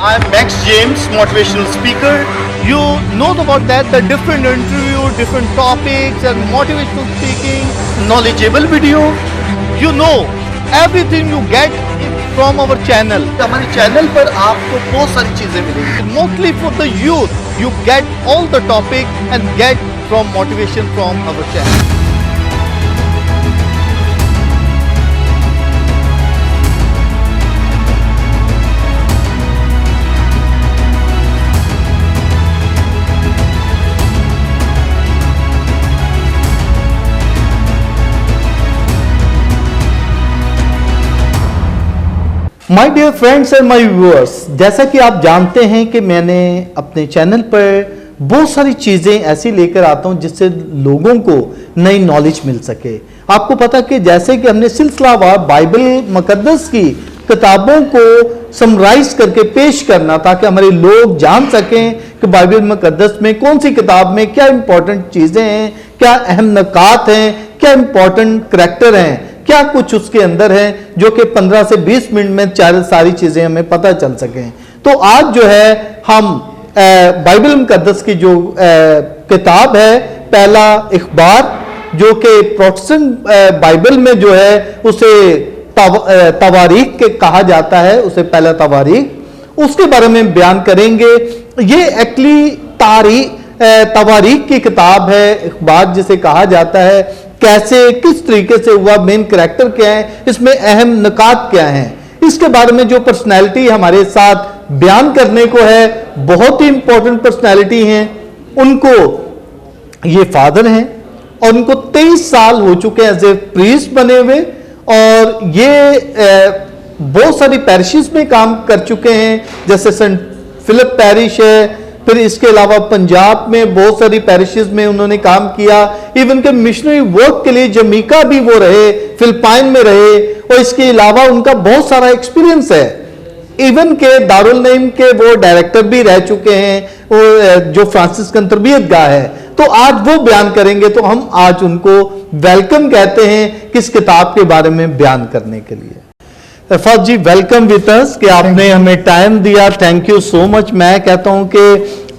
I'm Max James, motivational speaker. You know about that, the different interview, different topics and motivational speaking, knowledgeable video. You know, everything you get from our channel. हमारे channel पर आपको बहुत सारी चीजें मिलेंगी. Mostly for the youth, you get all the topic and get from motivation from our channel. My dear friends and my viewers, जैसा कि आप जानते हैं कि मैंने अपने चैनल पर बहुत सारी चीज़ें ऐसी लेकर आता हूं जिससे लोगों को नई नॉलेज मिल सके। आपको पता कि जैसे कि हमने सिलसिलावार बाइबल मुकद्दस की किताबों को समराइज करके पेश करना ताकि हमारे लोग जान सकें कि बाइबल मुकद्दस में कौन सी किताब में क्या इंपॉर्टेंट चीज़ें हैं, क्या अहम नकात हैं, क्या इंपॉर्टेंट करैक्टर हैं, क्या कुछ उसके अंदर है जो कि 15 से 20 मिनट में सारी चीजें हमें पता चल सकें। तो आज जो है हम बाइबल मुकद्दस की जो किताब है पहला इख्बार जो कि प्रोटेस्टेंट बाइबल में जो है उसे तवारीख के कहा जाता है, उसे पहला तवारीख, उसके बारे में बयान करेंगे। ये एक्चुअली तवारीख की किताब है, इख्बार जिसे कहा जाता है, कैसे किस तरीके से हुआ, मेन करैक्टर क्या है, इसमें अहम निकात क्या हैं, इसके बारे में जो पर्सनैलिटी हमारे साथ बयान करने को है, बहुत ही इंपॉर्टेंट पर्सनैलिटी हैं। उनको ये फादर हैं और उनको 23 साल हो चुके हैं एज ए प्रीस्ट बने हुए, और ये बहुत सारी पैरिशेस में काम कर चुके हैं, जैसे सेंट फिलिप पैरिश है, फिर इसके अलावा पंजाब में बहुत सारी पैरिशेस में उन्होंने काम किया, इवन के मिशनरी वर्क के लिए जमीका भी वो रहे, फिलिपाइन में रहे, और इसके अलावा उनका बहुत सारा एक्सपीरियंस है। इवन के दारुल नईम के वो डायरेक्टर भी रह चुके हैं, वो जो फ्रांसिस्कन तरबियत गाह है। तो आज वो बयान करेंगे, तो हम आज उनको वेलकम कहते हैं किस किताब के बारे में बयान करने के लिए। फर्स्ट जी, वेलकम विद अस, कि आपने हमें टाइम दिया, थैंक यू सो मच। मैं कहता हूं कि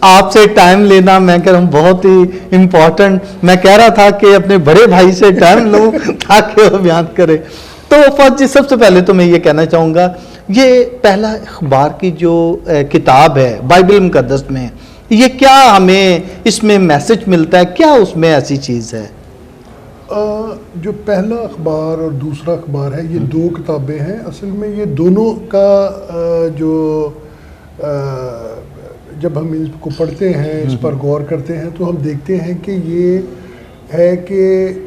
आपसे टाइम लेना, मैं कह रहा हूं बहुत ही इंपॉर्टेंट। मैं कह रहा था कि अपने बड़े भाई से टाइम लूं ताकि वो बयान करे। तो फर्स्ट जी, सबसे पहले तो मैं ये कहना चाहूंगा, ये पहला इख्बार की जो किताब है बाइबल मुकद्दस में, ये क्या हमें इसमें मैसेज मिलता है, क्या उसमें ऐसी चीज़ है? जो पहला अखबार और दूसरा अखबार है, ये दो किताबें हैं। असल में ये दोनों का जो जब हम इसको पढ़ते हैं, इस पर गौर करते हैं, तो हम देखते हैं कि ये है कि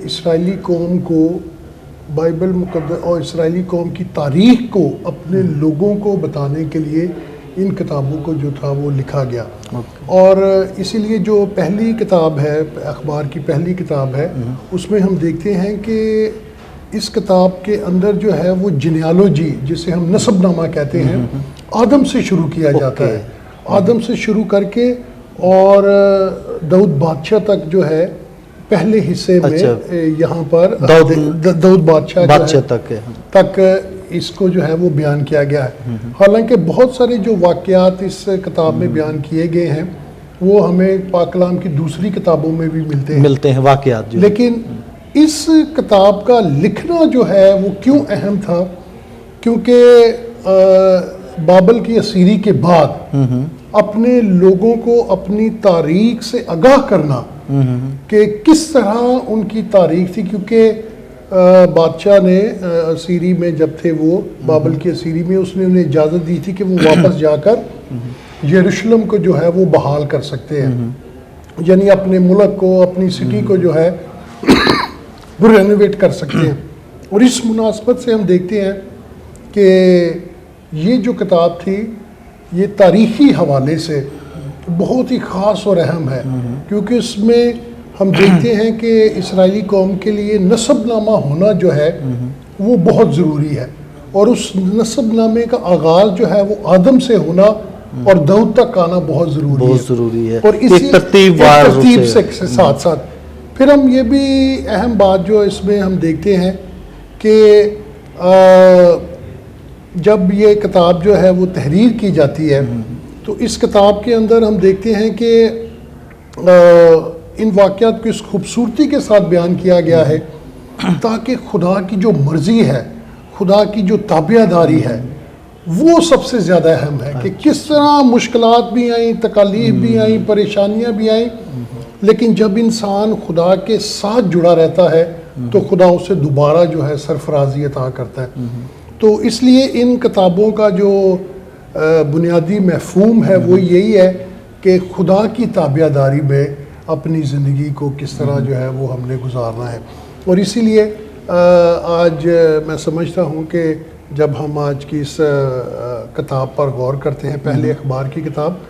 इस्राएली कौम को बाइबल मुकद्दस और इस्राएली कौम की तारीख़ को अपने लोगों को बताने के लिए इन किताबों को जो था वो लिखा गया। और इसीलिए जो पहली किताब है, अखबार की पहली किताब है, उसमें हम देखते हैं कि इस किताब के अंदर जो है वो जिनियालॉजी, जिसे हम नसबनामा कहते हैं, आदम से शुरू किया जाता है। आदम से शुरू करके और दाऊद बादशाह तक जो है पहले हिस्से में, यहाँ पर दाऊद बादशाह तक इसको जो है वो बयान किया गया है। हालांकि बहुत सारे जो वाक़यात इस किताब में बयान किए गए हैं वो हमें पाक कलाम की दूसरी किताबों में भी मिलते हैं वाक़यात। लेकिन इस किताब का लिखना जो है वो क्यों अहम था, क्योंकि बाबल की असीरी के बाद अपने लोगों को अपनी तारीख से आगाह करना कि किस तरह उनकी तारीख थी, क्योंकि बादशाह ने असीरी में जब थे वो बाबल की असीरी में, उसने उन्हें इजाज़त दी थी कि वो वापस जाकर यरूशलेम को जो है वो बहाल कर सकते हैं, यानी अपने मुल्क को, अपनी सिटी को जो है वो रेनोवेट कर सकते हैं। और इस मुनासबत से हम देखते हैं कि ये जो किताब थी ये तारीख़ी हवाले से बहुत ही ख़ास और अहम है, क्योंकि इसमें हम देखते हैं कि इस्राएली कौम के लिए नसबनामा होना जो है वो बहुत ज़रूरी है, और उस नसबनामे का आगाज़ जो है वो आदम से होना और दाऊद तक आना बहुत ज़रूरी है। और इसी तरतीब से साथ साथ फिर हम ये भी अहम बात जो इसमें हम देखते हैं कि जब ये किताब जो है वो तहरीर की जाती है तो इस किताब के अंदर हम देखते हैं कि इन वाक़यात को इस खूबसूरती के साथ बयान किया गया है ताकि खुदा की जो मर्ज़ी है, खुदा की जो ताबियादारी है, वो सबसे ज़्यादा अहम है कि किस तरह मुश्किलात भी आई, तकालीफ भी आई, परेशानियां भी आई, लेकिन जब इंसान खुदा के साथ जुड़ा रहता है तो खुदा उसे दोबारा जो है सरफराजी अता करता है। तो इसलिए इन किताबों का जो बुनियादी मफ़हूम है वो यही है कि खुदा की ताबियादारी में अपनी ज़िंदगी को किस तरह जो है वो हमने गुजारना है। और इसीलिए आज मैं समझता हूँ कि जब हम आज की इस किताब पर गौर करते हैं, पहले अखबार की किताब,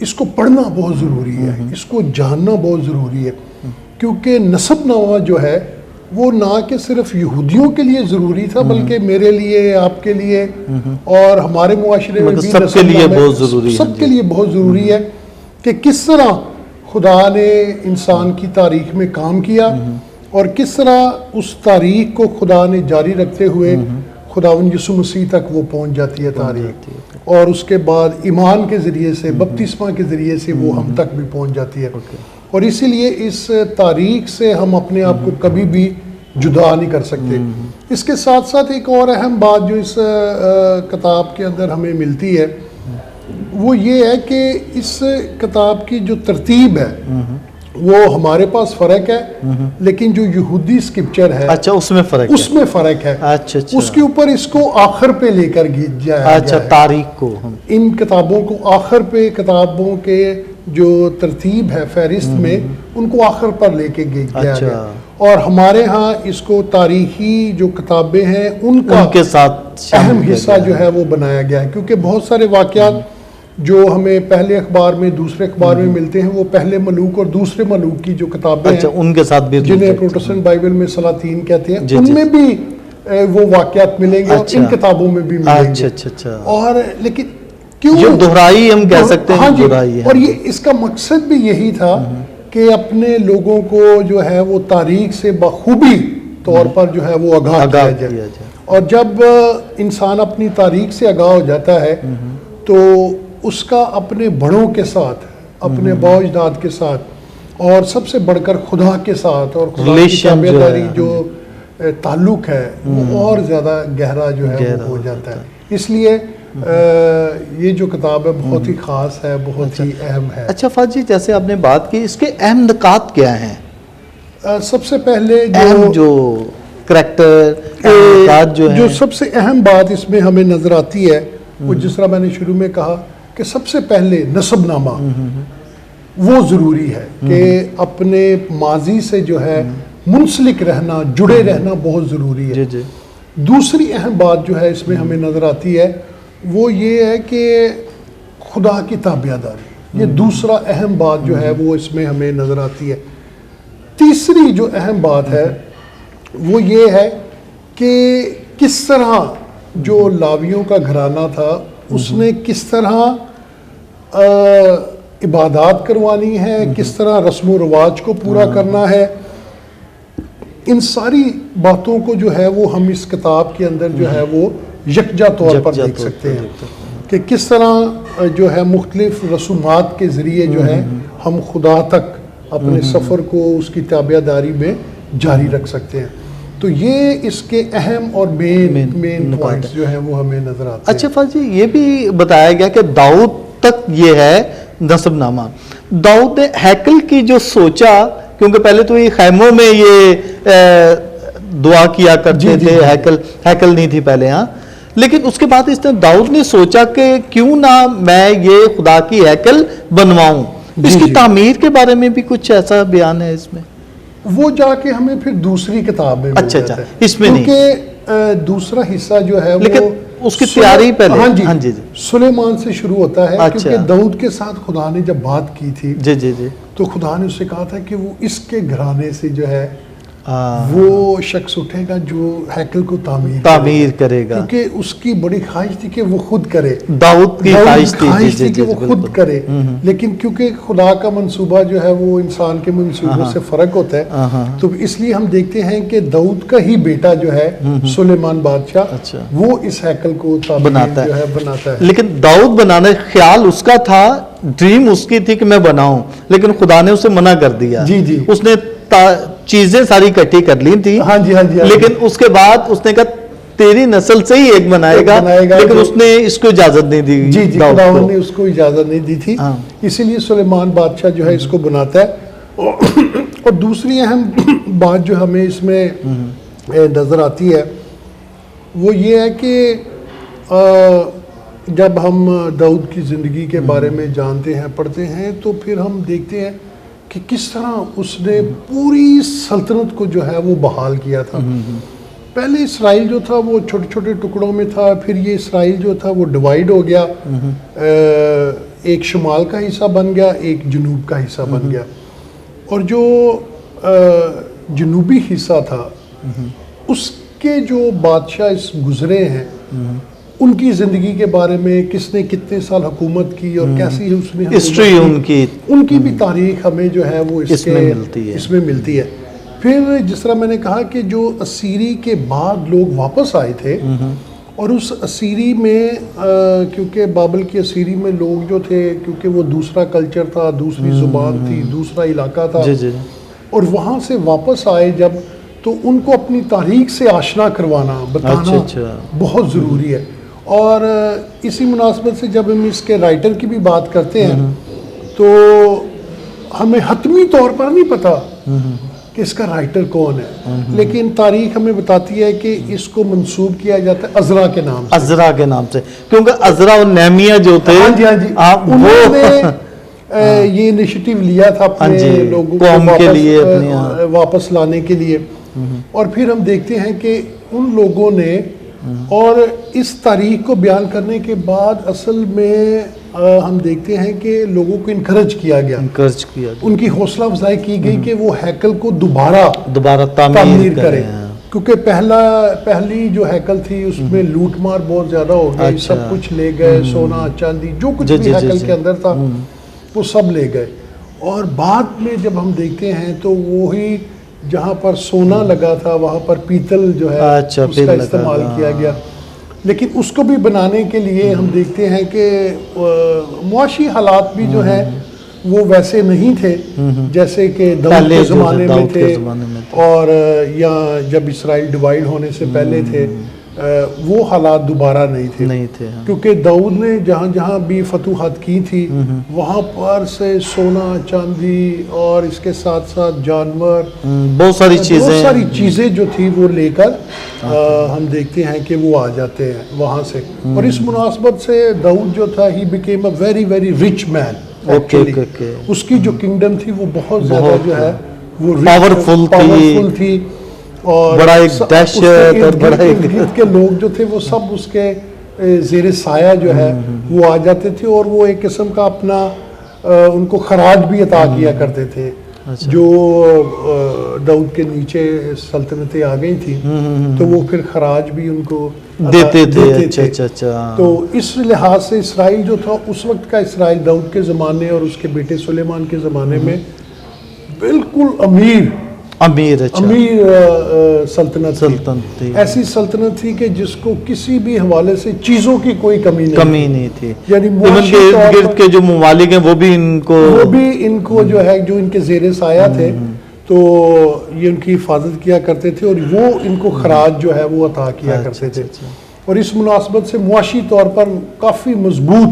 इसको पढ़ना बहुत ज़रूरी है, इसको जानना बहुत ज़रूरी है, क्योंकि नसबनामा जो है वो ना कि सिर्फ यहूदियों के लिए ज़रूरी था बल्कि मेरे लिए, आपके लिए और हमारे मुआशरे में भी सबके लिए बहुत ज़रूरी है। सबके लिए बहुत ज़रूरी है कि किस तरह खुदा ने इंसान की तारीख में काम किया और किस तरह उस तारीख को खुदा ने जारी रखते हुए खुदावंद यीशु मसीह तक वो पहुंच जाती है तारीख, और उसके बाद ईमान के ज़रिए से, बपतिस्मा के ज़रिए से वो हम तक भी पहुंच जाती है। और इसीलिए इस तारीख से हम अपने आप को कभी भी जुदा नहीं कर सकते। इसके साथ साथ एक और अहम बात जो इस किताब के अंदर हमें मिलती है वो ये है कि इस किताब की जो तरतीब है वो हमारे पास फ़र्क है, लेकिन जो यहूदी स्क्रिप्चर है, अच्छा, उसमें फ़र्क है। अच्छा, उसके ऊपर इसको आखिर पे लेकर जाया अच्छा, तारीख को हम इन किताबों को आखिर पे, किताबों के जो तरतीब है फहरिस्त में, उनको आखिर पर लेके गया गया। और हमारे यहाँ इसको तारीखी जो किताबें हैं उनके साथ अहम हिस्सा जो है वो बनाया गया है, क्योंकि बहुत सारे वाक़यात जो हमें पहले अखबार में, दूसरे अखबार में मिलते हैं वो पहले मलूक और दूसरे मलूक की जो किताबें हैं उनके साथ भी, जिन्हें प्रोटेस्टेंट बाइबल में सलातीन कहते हैं, उनमें भी वो वाक़यात मिलेंगे और इन किताबों में भी मिलेंगे। अच्छा। और लेकिन क्यों जो दोहराई हम कह सकते हैं, हाँ जी, दोहराई, और ये इसका मकसद भी यही था कि अपने लोगों को जो है वो तारीख से बखूबी तौर पर जो है वो आगाह किया जाए। और जब इंसान अपनी तारीख से आगाह हो जाता है तो उसका अपने बड़ों के साथ, अपने बाओ-अजदाद के साथ और सबसे बढ़कर खुदा के साथ और खुदा की ताबेदारी जो ताल्लुक है वो और ज़्यादा गहरा जो है वो हो जाता है। इसलिए ये जो किताब है बहुत ही ख़ास है, बहुत ही अहम है। अच्छा फाजी, जैसे आपने बात की, इसके अहम नुकात क्या हैं? सबसे पहले जो करैक्टर जो सबसे अहम बात इसमें हमें नज़र आती है वो, जिस तरह मैंने शुरू में कहा कि सबसे पहले नसबनामा वो ज़रूरी है कि अपने माजी से जो है मुंसलिक रहना, जुड़े रहना बहुत ज़रूरी है। दूसरी अहम बात जो है इसमें हमें नज़र आती है वो ये है कि खुदा की ताबियादारी, ये दूसरा अहम बात जो है वो इसमें हमें नज़र आती है। तीसरी जो अहम बात है वो ये है कि किस तरह जो लावियों का घराना था उसने किस तरह इबादत करवानी है, किस तरह रस्म रवाज को पूरा करना है। इन सारी बातों को जो है वो हम इस किताब के अंदर जो है वो यकजा तौर पर देख सकते हैं कि किस तरह जो है मुख्तलिफ रसूमात के ज़रिए जो है हम खुदा तक अपने सफ़र को उसकी ताबियादारी में जारी रख सकते हैं। तो ये इसके अहम और मेन पॉइंट्स जो हैं वो हमें नजर आते हैं। अच्छा फाजी, ये भी बताया गया कि दाऊद तक ये है नसबनामा। दाऊद ने हैकल की जो सोचा, क्योंकि पहले तो ये खैमों में ये दुआ किया करते थे, हैकल नहीं थी पहले, हाँ, लेकिन उसके बाद इसने दाऊद ने सोचा कि क्यों ना मैं ये खुदा की हैकल बनवाऊं। इसकी तामीर के बारे में भी कुछ ऐसा बयान है इसमें? वो जाके हमें फिर दूसरी किताब में अच्छा, इसमें नहीं, क्योंकि दूसरा हिस्सा जो है लेकिन वो उसकी तैयारी पहले हाँ जी सुलेमान से शुरू होता है। अच्छा। क्योंकि दाऊद के साथ खुदा ने जब बात की थी, जी, तो खुदा ने उससे कहा था कि वो इसके घराने से जो है वो शख्स उठेगा जो हैकल को तामीर करेगा, क्योंकि उसकी बड़ी ख्वाहिश थी कि वो खुद करे। दाऊद की ख्वाहिश थी कि वो खुद करे, लेकिन क्योंकि खुदा का मंसूबा जो है वो इंसान के मंसूबों से फर्क होता है, तो इसलिए हम देखते हैं कि दाऊद का ही बेटा जो है सुलेमान बादशाह, वो इस हैकल को बनाता है। लेकिन दाऊद बनाने ख्याल उसका था, ड्रीम उसकी थी कि मैं बनाऊं, लेकिन खुदा ने उसे मना कर दिया। जी। उसने चीजें सारी इकट्ठी कर ली थी। हाँ जी। लेकिन उसके बाद उसने कहा तेरी नस्ल से ही एक बनाएगा, लेकिन उसने इसको इजाजत नहीं दी। जी खुदावंद ने उसको इजाजत नहीं दी थी, इसीलिए सुलेमान बादशाह जो है इसको बनाता है। और दूसरी अहम बात जो हमें इसमें नजर आती है वो ये है कि जब हम दाऊद की ज़िंदगी के बारे में जानते हैं, पढ़ते हैं, तो फिर हम देखते हैं कि किस तरह उसने पूरी सल्तनत को जो है वो बहाल किया था। पहले इसराइल जो था वो छोटे छोटे टुकड़ों में था, फिर ये इसराइल जो था वो डिवाइड हो गया, एक शुमाल का हिस्सा बन गया, एक जनूब का हिस्सा बन गया। और जो जनूबी हिस्सा था उसके जो बादशाह इस गुजरे हैं उनकी ज़िंदगी के बारे में, किसने कितने साल हुकूमत की और कैसी उसने हिस्ट्री उनकी भी तारीख हमें जो है वो इसमें मिलती है। फिर जिस तरह मैंने कहा कि जो असीरी के बाद लोग वापस आए थे और उस असीरी में क्योंकि बाबल की असीरी में लोग जो थे, क्योंकि वो दूसरा कल्चर था, दूसरी ज़ुबान थी, दूसरा इलाका था, और वहाँ से वापस आए जब, तो उनको अपनी तारीख से आशना करवाना, बताना बहुत ज़रूरी है। और इसी मुनासबत से जब हम इसके राइटर की भी बात करते हैं तो हमें हतमी तौर पर नहीं पता कि इसका राइटर कौन है, लेकिन तारीख हमें बताती है कि इसको मंसूब किया जाता है अज़रा के नाम से, क्योंकि अज़रा और नेहमिया जो थे, उन्होंने ये इनिशिएटिव लिया था अपने लोगों को वापस लाने के लिए। और फिर हम देखते हैं कि उन लोगों ने, और इस तारीख को बयान करने के बाद असल में हम देखते हैं कि लोगों को इनकरेज किया गया, उनकी हौसला अफजाई की गई कि वो हैकल को दोबारा तामीर करें, क्योंकि पहली जो हैकल थी उसमें लूट मार बहुत ज़्यादा हो गई, सब कुछ ले गए, सोना चांदी जो कुछ भी हैकल के अंदर था वो सब ले गए। और बाद में जब हम देखते हैं तो वही जहाँ पर सोना लगा था वहाँ पर पीतल जो है उसका इस्तेमाल किया गया। लेकिन उसको भी बनाने के लिए हम देखते हैं कि मुआशी हालात भी जो है वो वैसे नहीं थे जैसे कि दाऊद के ज़माने में थे, और या जब इसराइल डिवाइड होने से पहले थे, वो हालात दोबारा नहीं थे। क्योंकि दाऊद ने जहाँ जहाँ भी फतूहात की थी वहाँ पर से सोना चांदी और इसके साथ साथ जानवर, बहुत सारी चीज़ें जो थी वो लेकर हम देखते हैं कि वो आ जाते हैं वहाँ से। और इस मुनासबत से दाऊद जो था he became a very very rich man. उसकी जो किंगडम थी वो बहुत ज़्यादा जो है वो पावरफुल थी, और बड़ा एक दहशत और बड़ा एक के लोग जो थे वो सब उसके ज़ेरे साया जो है वो आ जाते थे, और वो एक किस्म का अपना उनको खराज भी अता किया करते थे। जो दाऊद के नीचे सल्तनतें आ गई थी तो वो फिर खराज भी उनको देते थे। अच्छा। तो इस लिहाज से इसराइल जो था उस वक्त का इसराइल दाऊद के ज़माने और उसके बेटे सुलेमान के ज़माने में बिल्कुल अमीर सल्तनत थी। ऐसी सल्तनत थी कि जिसको किसी भी हवाले से चीज़ों की कोई कमी नहीं थी। यानी गिर्द के जो ममालिक हैं वो भी इनको जो है, जो इनके ज़ेरे साया थे, तो ये उनकी हिफाजत किया करते थे और वो इनको खराज जो है वो अता किया करते थे। और इस मुनासबत से मुआशी तौर पर काफ़ी मजबूत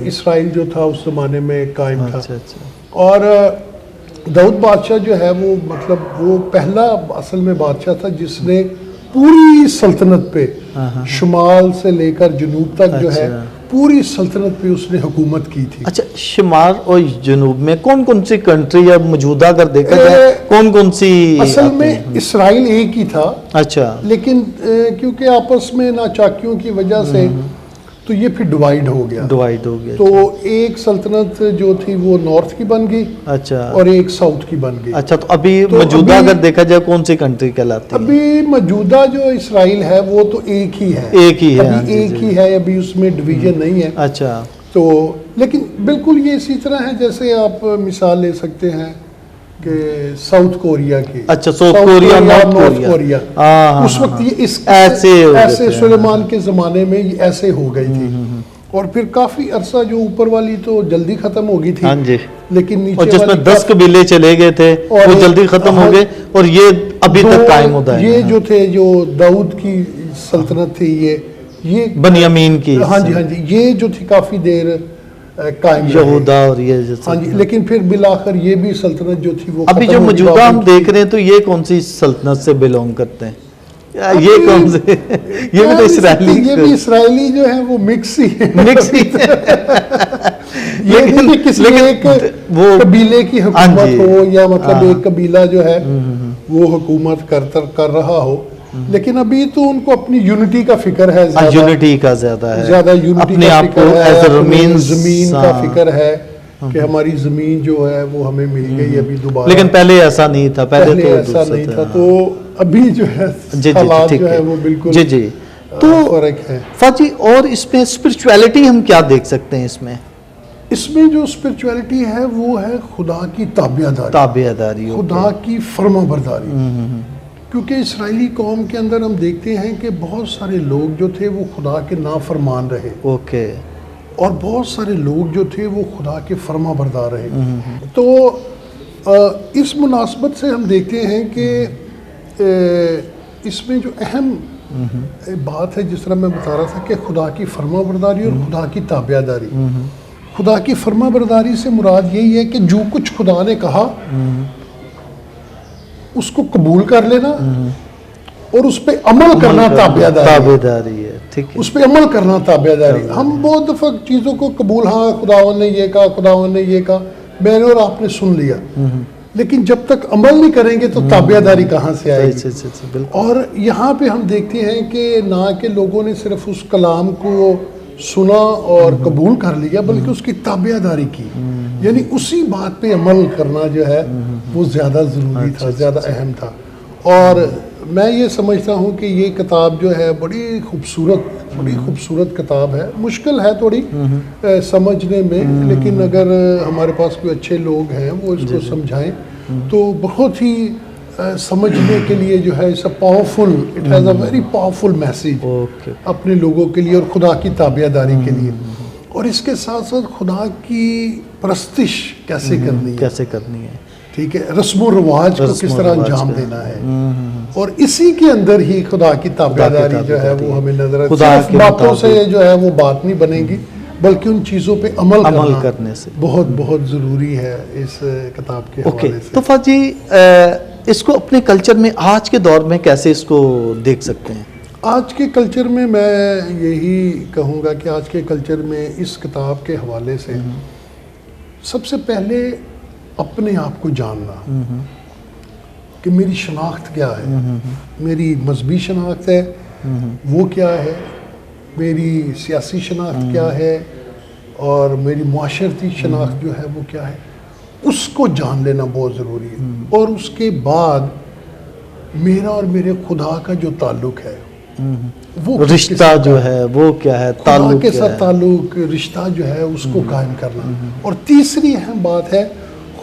इसराइल जो था उस ज़माने में कायम था। और दाऊद बादशाह जो है वो मतलब वो पहला असल में बादशाह था जिसने पूरी सल्तनत पे शुमाल से लेकर जनूब तक जो है पूरी सल्तनत पे उसने हुकूमत की थी। अच्छा, शुमाल और जनूब में कौन कौन सी कंट्री या मौजूदा अगर देखा जाए कौन कौन सी? असल में इसराइल एक ही था। अच्छा। लेकिन क्योंकि आपस में नाचाकियों की वजह से तो ये फिर डिवाइड हो गया। डिवाइड हो गया। तो एक सल्तनत जो थी वो नॉर्थ की बन गई अच्छा, और एक साउथ की बन गई। अच्छा, तो अभी तो मौजूदा अभी- अगर देखा जाए कौन सी कंट्री कहलाती है? अभी मौजूदा जो इसराइल है वो तो एक ही है, एक ही है, हाँ अभी जी, एक जी। ही है, अभी उसमें डिवीजन नहीं है। अच्छा, तो लेकिन बिल्कुल ये इसी तरह है जैसे आप मिसाल ले सकते हैं कि साउथ कोरिया की। अच्छा, साउथ कोरिया, नॉर्थ कोरिया। हाँ, उस हाँ, वक्त ये इस ऐसे हो गए ऐसे थे, सुलेमान के ज़माने में ये ऐसे हो गई थी। और फिर काफ़ी अरसा जो ऊपर वाली तो जल्दी ख़त्म हो गई थी, हाँ जी, लेकिन नीचे और जिसमें वाली 10 कबीले चले गए थे और वो जल्दी खत्म हो हाँ, गए और ये अभी दो तक कायम होता है। ये जो थे जो दाऊद की सल्तनत थी ये बनियामीन की, हाँ जी, हाँ जी, ये जो थी काफ़ी देर कायम रही। यहूदा और ये जैसे। हाँ जी, लेकिन फिर बिलाखिर ये भी सल्तनत जो थी वो अभी खत्म जो हो गई। मौजूदा हम बाबरी देख रहे हैं तो ये कौन सी सल्तनत से बिलोंग करते हैं? ये अभी- कौन से? ये भी तो इसराइली, ये भी इसराइली जो है वो मिक्स ही है। मिक्स ही है। ये लेकिन- भी किसी लेकिन एक वो- कबीले की हाँ हुकूमत जी, हो या मतलब हाँ। एक कबीला जो है वो हुकूमत कर रहा हो, लेकिन अभी तो उनको अपनी यूनिटी का फिक्र है ज्यादा, यूनिटी का ज्यादा है, ज्यादा यूनिटी अपने का आप को फिक्र है, एज अपनी मीन जमीन का फिक्र है कि हमारी जमीन जो है वो हमें मिल गई अभी दोबारा। लेकिन पहले ऐसा नहीं था, पहले तो ऐसा दूसरा नहीं था। था। तो अभी जो है जी जी हालात ठीक जो है वो बिल्कुल जी जी। तो फर्क है। फाजी, और इसमें स्पिरिचुअलिटी हम क्या देख सकते हैं इसमें? इसमें जो स्पिरिचुअलिटी है वो है खुदा की ताबियादारी, ताबेदारी, खुदा की फर्माबरदारी। क्योंकि इसराइली कौम के अंदर हम देखते हैं कि बहुत सारे लोग जो थे वो खुदा के नाफरमान रहे ओके, और बहुत सारे लोग जो थे वो खुदा के फर्माबरदार रहे। तो इस मुनासबत से हम देखते हैं कि इसमें जो अहम बात है, जिस तरह मैं बता रहा था कि खुदा की फर्माबरदारी और खुदा की ताबियादारी। खुदा की फर्माबरदारी से मुराद यही है कि जो कुछ खुदा ने कहा उसको कबूल कर लेना और उस पर अमल करना ताबियादारी है, ठीक है। उस पर अमल करना ताबियादारी। हम बहुत दफ़ा चीज़ों को कबूल, हाँ खुदावन ने ये कहा, खुदावन ने ये कहा, मैंने और आपने सुन लिया, लेकिन जब तक अमल नहीं करेंगे तो ताबियादारी कहाँ से आएगी? और यहाँ पे हम देखते हैं कि ना कि लोगों ने सिर्फ उस कलाम को सुना और कबूल कर लिया, बल्कि उसकी ताबियादारी की, यानी उसी बात पे अमल करना जो है वो ज़्यादा ज़रूरी था, ज़्यादा अहम था। और मैं ये समझता हूँ कि ये किताब जो है बड़ी खूबसूरत किताब है। मुश्किल है थोड़ी समझने में, लेकिन अगर हमारे पास कोई अच्छे लोग हैं वो इसको समझाएं तो बहुत ही समझने के लिए जो है it's powerful, it has a very powerful message अपने लोगों के लिए और खुदा की ताबियादारी के लिए। और इसके साथ साथ खुदा की परस्तिश कैसे करनी है, ठीक है, रस्म रिवाज को किस तरह अंजाम देना है, और इसी के अंदर ही खुदा की ताबियादारी जो है वो हमें नजर आती है। सिर्फ बातों से जो है वो बात नहीं बनेगी, बल्कि उन चीज़ों पे अमल करने से बहुत बहुत ज़रूरी है इस किताब के हवाले से। तो फाजी, इसको अपने कल्चर में आज के दौर में कैसे इसको देख सकते हैं? आज के कल्चर में मैं यही कहूँगा कि आज के कल्चर में इस किताब के हवाले से सबसे पहले अपने आप को जानना कि मेरी शनाख्त क्या है, मेरी मजहबी शनाख्त है वो क्या है, मेरी सियासी शनाख्त क्या है, और मेरी माशरती शनाख्त जो है वो क्या है, उसको जान लेना बहुत ज़रूरी है। और उसके बाद मेरा और मेरे खुदा का जो ताल्लुक़ है वो रिश्ता जो है वो क्या है, ताल्लुक़ के साथ ताल्लुक़ रिश्ता जो है उसको कायम करना। और तीसरी अहम बात है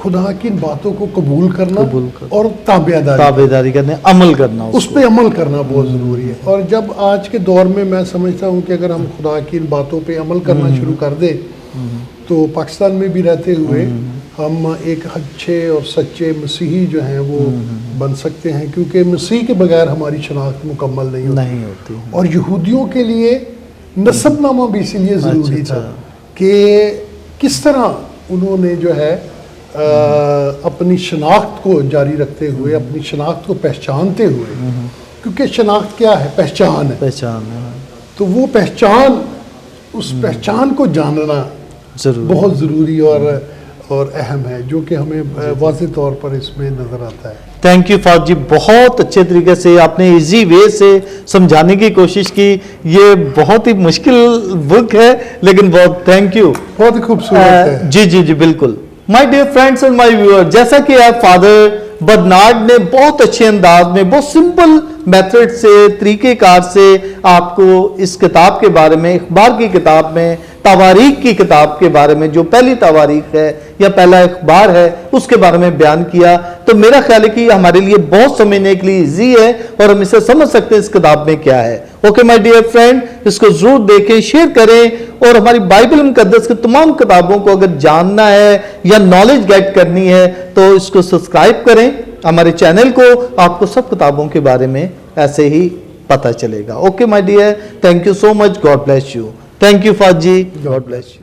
खुदा की इन बातों को कबूल करना और ताबेदारी करने, अमल करना, उस पर अमल करना बहुत ज़रूरी है। और जब आज के दौर में मैं समझता हूँ कि अगर हम खुदा की इन बातों पे अमल करना शुरू कर दे तो पाकिस्तान में भी रहते हुए हम एक अच्छे और सच्चे मसीही जो हैं वो बन सकते हैं, क्योंकि मसीह के बगैर हमारी शनाख्त मुकम्मल नहीं होती। और यहूदियों के लिए नसबनामा भी इसीलिए ज़रूरी था कि किस तरह उन्होंने जो है अपनी शनाख्त को जारी रखते हुए, अपनी शनाख्त को पहचानते हुए, क्योंकि शनाख्त क्या है, पहचान है। तो वो पहचान, उस पहचान को जानना बहुत ज़रूरी और अहम है, जो कि हमें वाज़ेह तौर पर इसमें नज़र आता है। थैंक यू फाज जी, बहुत अच्छे तरीके से आपने इजी वे से समझाने की कोशिश की। ये बहुत ही मुश्किल बुक है, लेकिन बहुत थैंक यू। बहुत ही खूबसूरत है। जी जी जी बिल्कुल। My dear friends and my viewer, जैसा कि आप फादर बर्नार्ड ने बहुत अच्छे अंदाज में, बहुत सिंपल मेथड से, तरीकेकार से आपको इस किताब के बारे में, अखबार की किताब में, तवारीख की किताब के बारे में, जो पहली तवारीख है या पहला अखबार है, उसके बारे में बयान किया, तो मेरा ख्याल है कि हमारे लिए बहुत समझने के लिए इजी है और हम इसे समझ सकते हैं इस किताब में क्या है। ओके माय डियर फ्रेंड, इसको जरूर देखें, शेयर करें और हमारी बाइबल मुकद्दस की तमाम किताबों को अगर जानना है या नॉलेज गेट करनी है तो इसको सब्सक्राइब करें हमारे चैनल को, आपको सब किताबों के बारे में ऐसे ही पता चलेगा। Okay my dear, thank you so much, God bless you. Thank you Faaz ji, God bless you.